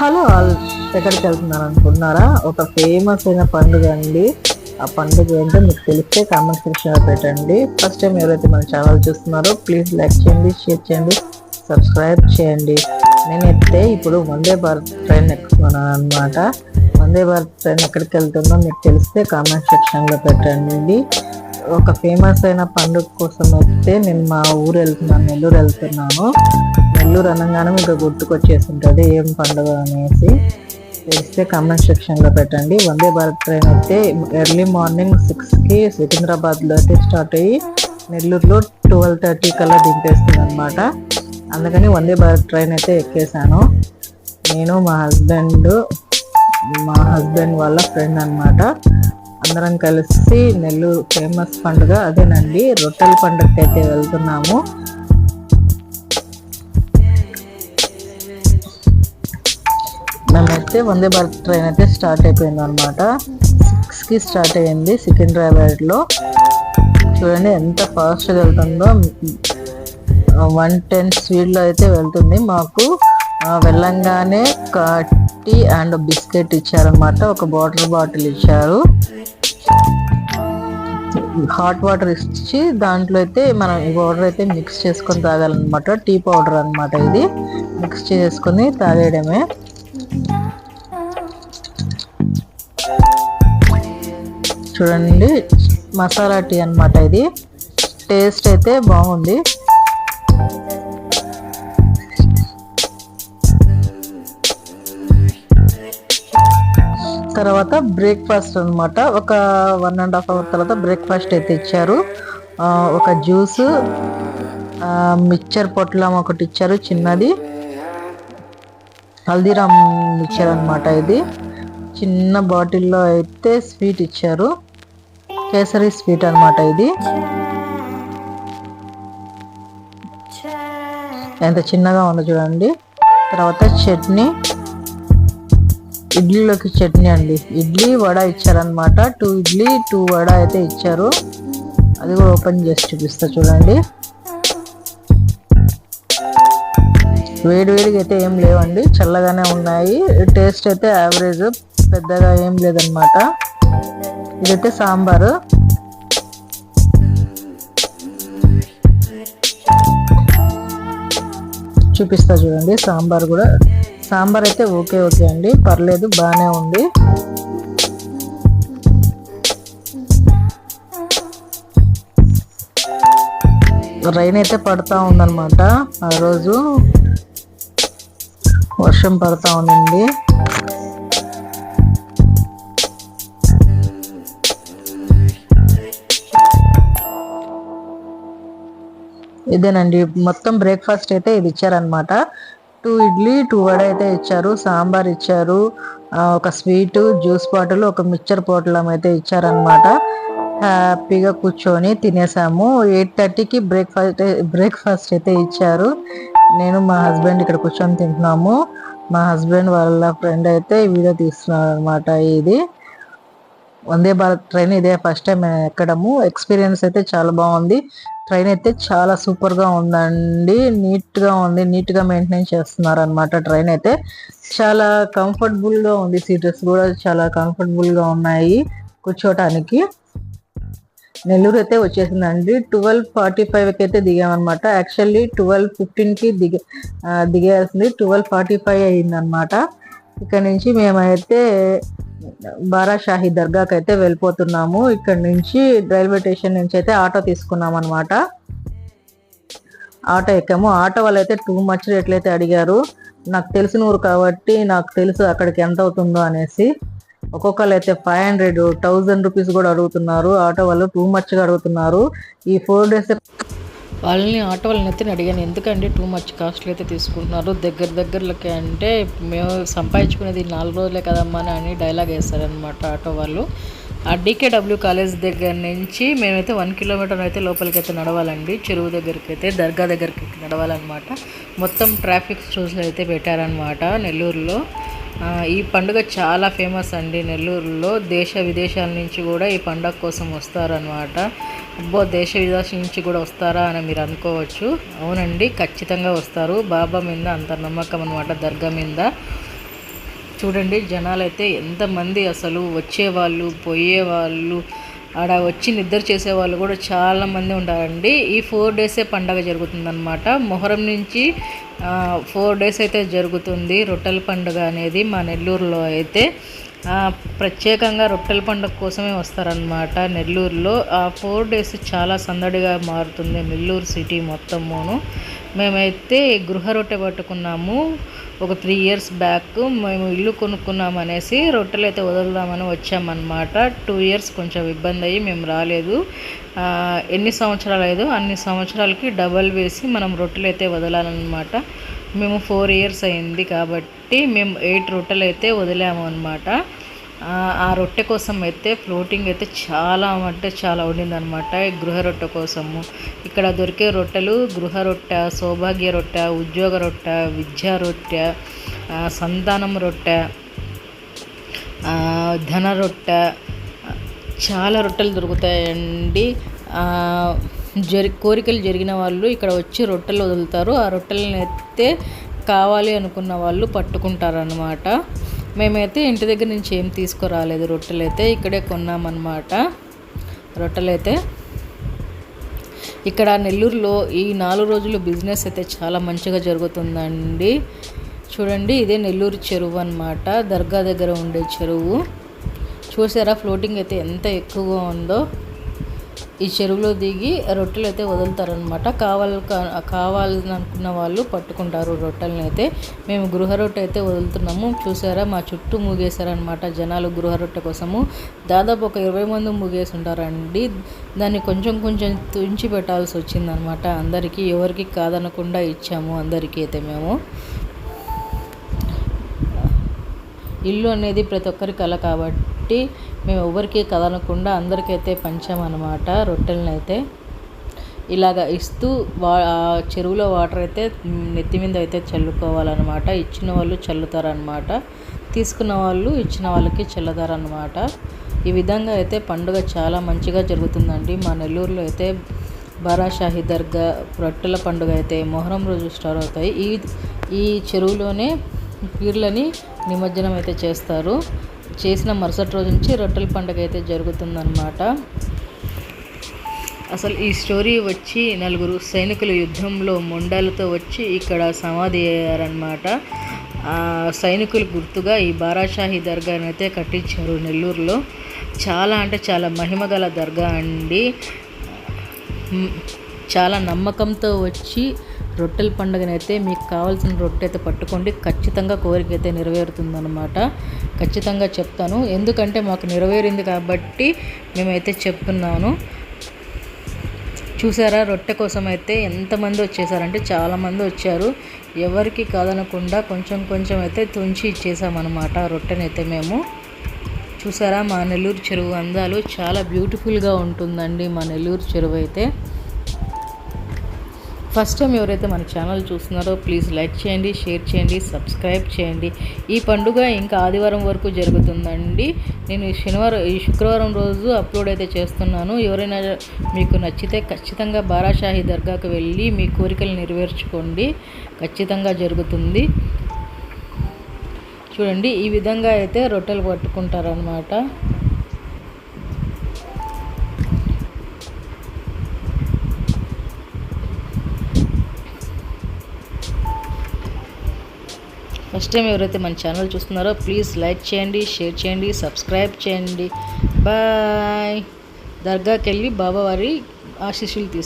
Hello all, ఎక్కడికి వెళ్తున్నారు అనుకుంటున్నారా? ఒక ఫేమస్ అయిన పండుగ అండి. ఆ పండుగ ఏంటో మీకు తెలిస్తే కామెంట్ సెక్షన్లో పెట్టండి. ఫస్ట్ టైం ఎవరైతే మన ఛానల్ చూస్తున్నారో ప్లీజ్ లైక్ చేయండి, షేర్ చేయండి, సబ్స్క్రైబ్ చేయండి. నేనైతే ఇప్పుడు వందే భారత్ ట్రైన్ ఎక్కుతున్నాను అనమాట. వందే భారత్ ట్రైన్ ఎక్కడికి వెళ్తుందో మీకు తెలిస్తే కామెంట్ సెక్షన్లో పెట్టండి. ఒక ఫేమస్ అయిన పండుగ కోసం అయితే నేను మా ఊరు వెళ్తున్నాను, నెల్లూరు వెళ్తున్నాను. నెల్లూరు అనగానే మీకు గుర్తుకొచ్చేసి ఉంటుంది ఏం పండుగ అనేసి. తెలిస్తే కామెంట్ సెక్షన్లో పెట్టండి. వందే భారత్ ట్రైన్ అయితే ఎర్లీ మార్నింగ్ 6కి సికింద్రాబాద్లో అయితే స్టార్ట్ అయ్యి నెల్లూరులో 12:30 కల్లా దింపేస్తుంది అనమాట. అందుకని వందే భారత్ ట్రైన్ అయితే ఎక్కేసాను. నేను మా హస్బెండ్ వాళ్ళ ఫ్రెండ్ అనమాట. అందరం కలిసి నెల్లూరు ఫేమస్ పండుగ అదేనండి, రొట్టెల పండుగకి అయితే వెళ్తున్నాము. మేమైతే వందే భారత్ ట్రైన్ అయితే స్టార్ట్ అయిపోయింది అనమాట. 6కి స్టార్ట్ అయ్యింది సికింద్రాబాద్లో. చూడండి ఎంత ఫాస్ట్గా వెళ్తుందో. 110 స్పీడ్లో అయితే వెళ్తుంది. మాకు వెళ్ళంగానే టీ అండ్ బిస్కెట్ ఇచ్చారనమాట. ఒక వాటర్ బాటిల్ ఇచ్చారు, హాట్ వాటర్ ఇచ్చి దాంట్లో అయితే మనం ఈ పౌడర్ అయితే మిక్స్ చేసుకొని తాగాలన్నమాట. టీ పౌడర్ అనమాట ఇది. మిక్స్ చేసుకొని తాగేయడమే. చూడండి మసాలా టీ అనమాట ఇది. టేస్ట్ అయితే బాగుంది. తర్వాత బ్రేక్ఫాస్ట్ అనమాట. ఒక 1.5 అవర్ తర్వాత బ్రేక్ఫాస్ట్ అయితే ఇచ్చారు. ఒక జ్యూస్, మిక్చర్ పొట్లం ఒకటి ఇచ్చారు చిన్నది. హల్దీరామ్ మిక్చర్ అనమాట ఇది. చిన్న బాటిల్లో అయితే స్వీట్ ఇచ్చారు, కేసరి స్వీట్ అనమాట ఇది. ఎంత చిన్నగా ఉందో చూడండి. తర్వాత చట్నీ, ఇడ్లీలోకి చట్నీ అండి. ఇడ్లీ వడ ఇచ్చారనమాట. 2 ఇడ్లీ 2 వడ అయితే ఇచ్చారు. అది కూడా ఓపెన్ చేసి చూపిస్తా చూడండి. వేడివేడిగా అయితే ఏం లేవండి, చల్లగానే ఉన్నాయి. టేస్ట్ అయితే యావరేజ్, పెద్దగా ఏం లేదనమాట. ఇదైతే సాంబారు. చూపిస్తా చూడండి. సాంబార్ అయితే ఓకే అండి, పర్లేదు, బాగానే ఉంది. రైన్ అయితే పడతా ఉందన్నమాట. ఆ రోజు వర్షం పడతా ఉందండి. ఇదేనండి మొత్తం బ్రేక్ఫాస్ట్ అయితే ఇది ఇచ్చారనమాట. 2 ఇడ్లీ 2 వడ అయితే ఇచ్చారు, సాంబార్ ఇచ్చారు, ఒక స్వీట్, జ్యూస్ బాటిల్, ఒక మిక్చర్ పొట్లం అయితే ఇచ్చారనమాట. హ్యాపీగా కూర్చొని తినేసాము. 8:30కి బ్రేక్ఫాస్ట్ అయితే ఇచ్చారు. నేను మా హస్బెండ్ ఇక్కడ కూర్చొని తింటున్నాము. మా హస్బెండ్ వాళ్ళ ఫ్రెండ్ అయితే వీడియో తీస్తున్నారు అనమాట. ఇది వందే భారత్ ట్రైన్ ఇదే ఫస్ట్ టైం ఎక్కడము. ఎక్స్పీరియన్స్ అయితే చాలా బాగుంది. ట్రైన్ అయితే చాలా సూపర్గా ఉందండి, నీట్గా ఉంది, నీట్గా మెయింటైన్ చేస్తున్నారు అనమాట. ట్రైన్ అయితే చాలా కంఫర్టబుల్గా ఉంది. సీట్స్ కూడా చాలా కంఫర్టబుల్గా ఉన్నాయి కూర్చోటానికి. నెల్లూరు అయితే వచ్చేసిందండి. 12:45కి అయితే దిగామన్నమాట. యాక్చువల్లీ 12:15కి దిగేయాల్సింది, 12:45 అయిందనమాట. ఇక్కడ నుంచి మేమైతే బారాషాహి దర్గాకి అయితే వెళ్ళిపోతున్నాము. ఇక్కడ నుంచి రైల్వే స్టేషన్ నుంచి అయితే ఆటో తీసుకున్నాం అనమాట. ఆటో ఎక్కాము. ఆటో వాళ్ళు అయితే టూ మచ్ రేట్లు అయితే అడిగారు. నాకు తెలిసిన ఊరు కాబట్టి నాకు తెలుసు అక్కడికి ఎంత అవుతుందో అనేసి. ఒక్కొక్కరు అయితే 500, 1000 రూపీస్ కూడా అడుగుతున్నారు. ఆటో వాళ్ళు టూ మచ్గా అడుగుతున్నారు. ఈ 4 days ఆటో వాళ్ళని అయితే అడిగాను, ఎందుకంటే టూ మచ్ కాస్ట్లు అయితే తీసుకుంటున్నారు దగ్గరలకి అంటే, మేము సంపాదించుకునేది 4 రోజులే కదమ్మా అని డైలాగ్ వేస్తారనమాట ఆటో వాళ్ళు. ఆ DKW కాలేజ్ దగ్గర నుంచి మేమైతే 1 కిలోమీటర్ అయితే లోపలికి అయితే నడవాలండి. చెరువు దగ్గరికి అయితే, దర్గా దగ్గరికి నడవాలన్నమాట. మొత్తం ట్రాఫిక్ రూల్స్ అయితే పెట్టారనమాట నెల్లూరులో. ఈ పండుగ చాలా ఫేమస్ అండి నెల్లూరులో. దేశ విదేశాల నుంచి కూడా ఈ పండుగ కోసం వస్తారనమాట. అబ్బో, దేశ విదేశం నుంచి కూడా వస్తారా అని మీరు అనుకోవచ్చు. అవునండి, ఖచ్చితంగా వస్తారు. బాబా మీద అంత నమ్మకం అనమాట, దర్గా మీద. చూడండి జనాలు అయితే ఎంతమంది అసలు వచ్చేవాళ్ళు పోయేవాళ్ళు ఆడ వచ్చి నిద్ర చేసేవాళ్ళు కూడా చాలామంది ఉంటారండి. ఈ 4 డేసే పండగ జరుగుతుందన్నమాట. మొహరం నుంచి 4 డేస్ అయితే జరుగుతుంది రొట్టెల పండుగ అనేది మా నెల్లూరులో అయితే. ప్రత్యేకంగా రొట్టెల పండుగ కోసమే వస్తారనమాట నెల్లూరులో. ఆ 4 డేస్ చాలా సందడిగా మారుతుంది నెల్లూరు సిటీ మొత్తమును. మేమైతే గృహ రొట్టె పట్టుకున్నాము ఒక 3 ఇయర్స్ బ్యాక్. మేము ఇల్లు కొనుక్కున్నాం అనేసి రొట్టెలు అయితే వదులుదామని వచ్చామన్నమాట. 2 ఇయర్స్ కొంచెం ఇబ్బంది అయ్యి మేము రాలేదు. ఎన్ని సంవత్సరాలు అయ్యేదో అన్ని సంవత్సరాలకి డబల్ వేసి మనం రొట్టెలు అయితే వదలాలన్నమాట. మేము 4 ఇయర్స్ అయింది కాబట్టి మేము 8 రొట్టెలు అయితే వదిలాము అనమాట. ఆ రొట్టె కోసం అయితే ఫ్లోటింగ్ అయితే చాలా అంటే చాలా ఉండిందనమాట గృహ రొట్టె కోసము. ఇక్కడ దొరికే రొట్టెలు గృహ రొట్టె, సౌభాగ్య రొట్టె, ఉద్యోగ రొట్టె, విద్యా రొట్టె, సంతానం రొట్టె, ధన రొట్టె, చాలా రొట్టెలు దొరుకుతాయండి. కోరికలు జరిగిన వాళ్ళు ఇక్కడ వచ్చి రొట్టెలు వదులుతారు. ఆ రొట్టెలను అయితే కావాలి అనుకున్న వాళ్ళు పట్టుకుంటారనమాట. మేమైతే ఇంటి దగ్గర నుంచి ఏం తీసుకురాలేదు, రొట్టెలు అయితే ఇక్కడే కొన్నామన్నమాట. రొట్టెలైతే ఇక్కడ నెల్లూరులో ఈ 4 రోజులు బిజినెస్ అయితే చాలా మంచిగా జరుగుతుందండి. చూడండి ఇదే నెల్లూరు చెరువు అన్నమాట, దర్గా దగ్గర ఉండే చెరువు. చూసారా ఫ్లోటింగ్ అయితే ఎంత ఎక్కువగా ఉందో. ఈ చెరువులో దిగి రొట్టెలు అయితే వదులుతారనమాట. కావాలని అనుకున్న వాళ్ళు పట్టుకుంటారు రొట్టెలను అయితే. మేము గృహ రొట్టె అయితే వదులుతున్నాము. చూసారా మా చుట్టూ మూగేశారనమాట జనాలు గృహ రొట్టె కోసము. దాదాపు ఒక 20 మంది మూగేసి ఉంటారండి. దాన్ని కొంచెం కొంచెం తుంచి పెట్టాల్సి వచ్చిందనమాట అందరికీ. ఎవరికి కాదనకుండా ఇచ్చాము అందరికీ అయితే మేము. ఇల్లు అనేది ప్రతి ఒక్కరి కళ కాబట్టి మేము ఎవరికి కదలకుండా అందరికైతే పంచామన్నమాట రొట్టెలను అయితే. ఇలాగ ఇస్తూ చెరువులో వాటర్ అయితే నెత్తి మీద అయితే చల్లుకోవాలన్నమాట. ఇచ్చిన వాళ్ళు చల్లుతారనమాట, తీసుకున్న వాళ్ళు ఇచ్చిన వాళ్ళకి చల్లుతారనమాట. ఈ విధంగా అయితే పండుగ చాలా మంచిగా జరుగుతుందండి మా నెల్లూరులో అయితే. బారాషాహి దర్గా రొట్టెల పండుగ అయితే మొహరం రోజు స్టార్ట్ అవుతాయి. ఈ చెరువులోనే పీర్లని నిమజ్జనం అయితే చేస్తారు. చేసిన మరుసటి రోజు నుంచి రొట్టెల పండుగ అయితే జరుగుతుందన్నమాట. అసలు ఈ స్టోరీ వచ్చి 4 సైనికులు యుద్ధంలో మొండాలతో వచ్చి ఇక్కడ సమాధి అయ్యారనమాట. సైనికులు గుర్తుగా ఈ బారాషాహి దర్గాని అయితే కట్టించారు నెల్లూరులో. చాలా అంటే చాలా మహిమగల దర్గా అండి. చాలా నమ్మకంతో వచ్చి రొట్టెల పండుగనైతే మీకు కావాల్సిన రొట్టె అయితే పట్టుకోండి. ఖచ్చితంగా కోరిక అయితే నెరవేరుతుందన్నమాట. ఖచ్చితంగా చెప్తాను, ఎందుకంటే మాకు నెరవేరింది కాబట్టి మేమైతే చెప్తున్నాను. చూసారా రొట్టె కోసం అయితే ఎంతమంది వచ్చేసారంటే చాలామంది వచ్చారు. ఎవరికి కాదనకుండా కొంచెం కొంచెం అయితే తుంచి ఇచ్చేసామన్నమాట రొట్టెనైతే మేము. చూసారా మా నెల్లూరు చెరువు అందాలు చాలా బ్యూటిఫుల్గా ఉంటుందండి మా నెల్లూరు చెరువు అయితే. ఫస్ట్ టైం ఎవరైతే మన ఛానల్ చూస్తున్నారో ప్లీజ్ లైక్ చేయండి, షేర్ చేయండి, సబ్స్క్రైబ్ చేయండి. ఈ పండుగ ఇంకా ఆదివారం వరకు జరుగుతుందండి. నేను ఈ శుక్రవారం రోజు అప్లోడ్ అయితే చేస్తున్నాను. ఎవరైనా మీకు నచ్చితే ఖచ్చితంగా బారాషాహి దర్గాకు వెళ్ళి మీ కోరికలు నెరవేర్చుకోండి, ఖచ్చితంగా జరుగుతుంది. చూడండి ఈ విధంగా అయితే రొట్టెలు పట్టుకుంటారనమాట. ఫస్ట్ టైం ఎవరైతే మన ఛానల్ చూస్తున్నారో ప్లీజ్ లైక్ చేయండి, షేర్ చేయండి, సబ్స్క్రైబ్ చేయండి. బాయ్. దర్గాకి వెళ్ళి బాబావారి ఆశీస్సులు